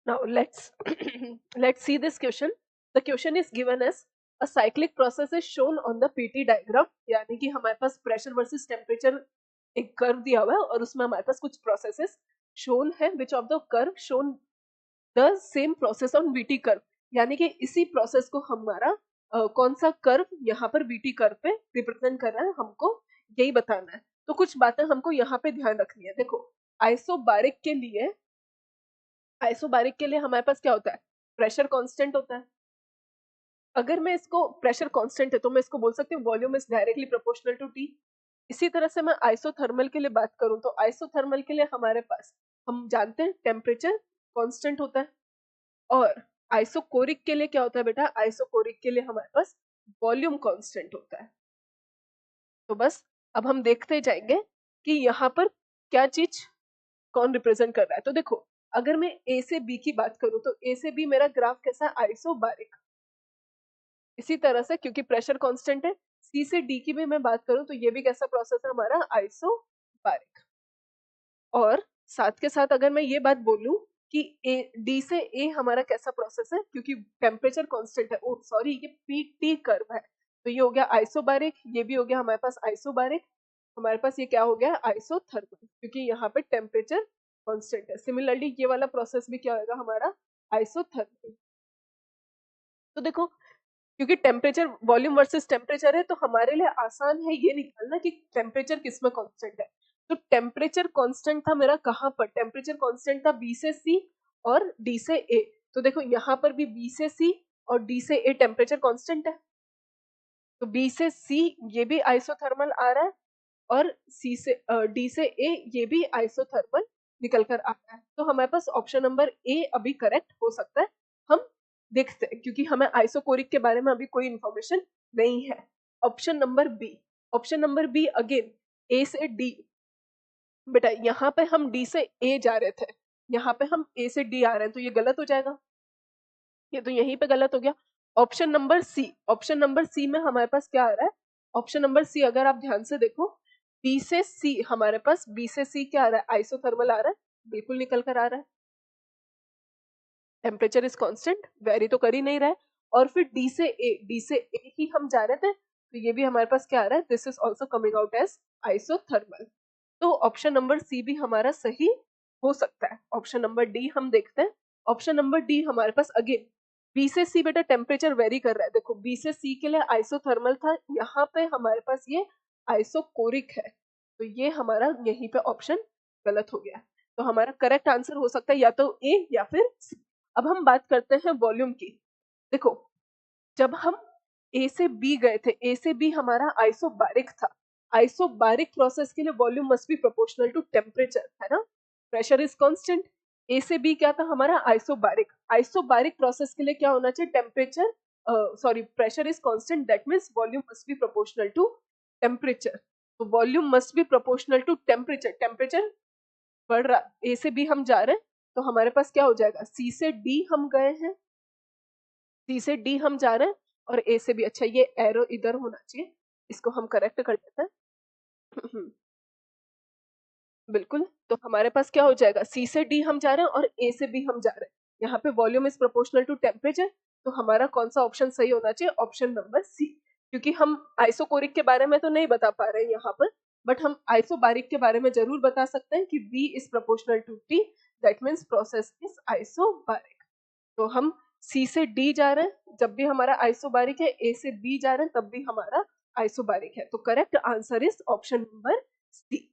Now let's let's see this question. The question is given as a cyclic process is shown on the PT diagram. यानी कि हमारे पास pressure versus temperature एक curve दिया हुआ है और उसमें हमारे पास कुछ प्रोसेसेस शोन है which of the curve shown the same process on VT curve, यानी कि इसी प्रोसेस को हमारा कौन सा कर्व यहाँ पर वीटी कर्व पे रिप्रेजेंट कर रहा है, हमको यही बताना है। तो कुछ बातें हमको यहाँ पे ध्यान रखनी है। देखो आइसोबारिक के लिए हमारे पास क्या होता है, प्रेशर कांस्टेंट होता है। अगर मैं इसको प्रेशर कांस्टेंट है तो मैं इसको बोल सकती हूँ volume is directly proportional to T. इसी तरह से मैं आइसोथर्मल के लिए बात करूं तो आइसोथर्मल के लिए हमारे पास हम जानते हैं टेम्परेचर कांस्टेंट होता है। और आइसोकोरिक के लिए क्या होता है बेटा, आइसोकोरिक के लिए हमारे पास वॉल्यूम कांस्टेंट होता है। तो बस अब हम देखते जाएंगे कि यहाँ पर क्या चीज कौन रिप्रेजेंट कर रहा है। तो देखो अगर मैं ए से बी की बात करूं तो ए से बी मेरा ग्राफ कैसा है, आइसोबारिक। इसी तरह से क्योंकि प्रेशर कांस्टेंट है, सी से डी की भी मैं बात करूं तो ये भी कैसा प्रोसेस है हमारा, आइसोबारिक। और साथ के साथ अगर मैं ये बात बोलूं कि ए डी से ए हमारा कैसा प्रोसेस है, क्योंकि टेम्परेचर कांस्टेंट है, ओ सॉरी ये पी टी कर्व है, तो ये हो गया आइसोबारिक, ये भी हो गया हमारे पास आइसोबारिक। हमारे पास ये क्या हो गया, आइसोथर्मल, क्योंकि यहाँ पे टेम्परेचर कांस्टेंट है। सिमिलरली ये वाला प्रोसेस भी क्या होगा हमारा, आइसोथर्मल। तो देखो क्योंकि टेम्परेचर वॉल्यूम वर्सेस टेम्परेचर है तो हमारे लिए आसान है ये निकालना कि टेम्परेचर किसमें कांस्टेंट है। तो टेम्परेचर कांस्टेंट था मेरा कहाँ पर, टेम्परेचर कांस्टेंट था बी से सी और डी से ए। तो देखो यहाँ पर भी बी से सी और डी से ए टेम्परेचर कांस्टेंट है, तो बी से सी ये भी आइसोथर्मल आ रहा है और सी से डी से ए ये भी आइसोथर्मल निकल कर आता है। तो हमारे पास ऑप्शन नंबर ए अभी करेक्ट हो सकता है। हम देखते हैं क्योंकि हमें आइसोकोरिक के बारे में अभी कोई इंफॉर्मेशन नहीं है। ऑप्शन नंबर बी अगेन ए से डी। बेटा यहाँ पे हम डी से ए जा रहे थे, यहाँ पे हम ए से डी आ रहे हैं, तो ये गलत हो जाएगा, ये तो यहीं पे गलत हो गया। ऑप्शन नंबर सी में हमारे पास क्या आ रहा है, ऑप्शन नंबर सी अगर आप ध्यान से देखो बी से सी हमारे पास बी से सी क्या आ रहा है, आइसोथर्मल आ रहा है, बिल्कुल निकल कर आ रहा है। टेम्परेचर इज कांस्टेंट, वेरी तो कर ही नहीं रहा है। और फिर डी से ए ही हम जा रहे थे, तो ये भी हमारे पास क्या आ रहा है, this is also coming out as isothermal. तो ऑप्शन नंबर सी भी हमारा सही हो सकता है। ऑप्शन नंबर डी हम देखते हैं। ऑप्शन नंबर डी हमारे पास अगेन बी से सी, बेटा टेम्परेचर वेरी कर रहा है, देखो बी से सी के लिए आइसोथर्मल था, यहाँ पे हमारे पास ये आइसोकोरिक है, तो ये हमारा यहीं पे ऑप्शन गलत हो गया। तो हमारा करेक्ट आंसर हो सकता है या तो ए या फिर सी। अब हम बात करते हैं वॉल्यूम की। देखो जब हम ए से बी गए थे, ए से बी हमारा आइसोबारिक था, आइसोबारिक प्रोसेस के लिए volume must be proportional to temperature, है ना, प्रेशर इज कांस्टेंट। ए से बी क्या था हमारा, आइसोबारिक। आइसोबारिक प्रोसेस के लिए क्या होना चाहिए, temperature sorry pressure is constant, that means volume must be proportional to temperature. तो volume must be proportional to temperature, temperature बढ़ रहा, ए से बी हम जा रहे हैं, तो हमारे पास क्या हो जाएगा, सी से डी हम गए हैं, सी से डी हम जा रहे हैं और ए से बी। अच्छा ये एरो इधर होना चाहिए, इसको हम करेक्ट कर देते हैं। बिल्कुल, तो हमारे पास क्या हो जाएगा, सी से डी हम जा रहे हैं और ए से बी हम जा रहे हैं। यहाँ पे volume is proportional to temperature, तो हमारा कौन सा ऑप्शन सही होना चाहिए, ऑप्शन नंबर सी। क्योंकि हम आइसोकोरिक के बारे में तो नहीं बता पा रहे हैं यहाँ पर, बट हम आइसोबारिक के बारे में जरूर बता सकते हैं कि B is proportional to T, that means process is isobaric. तो हम सी से डी जा रहे हैं जब भी हमारा आइसोबारिक है, ए से बी जा रहे हैं तब भी हमारा आइसोबारिक है, तो correct answer is option number C.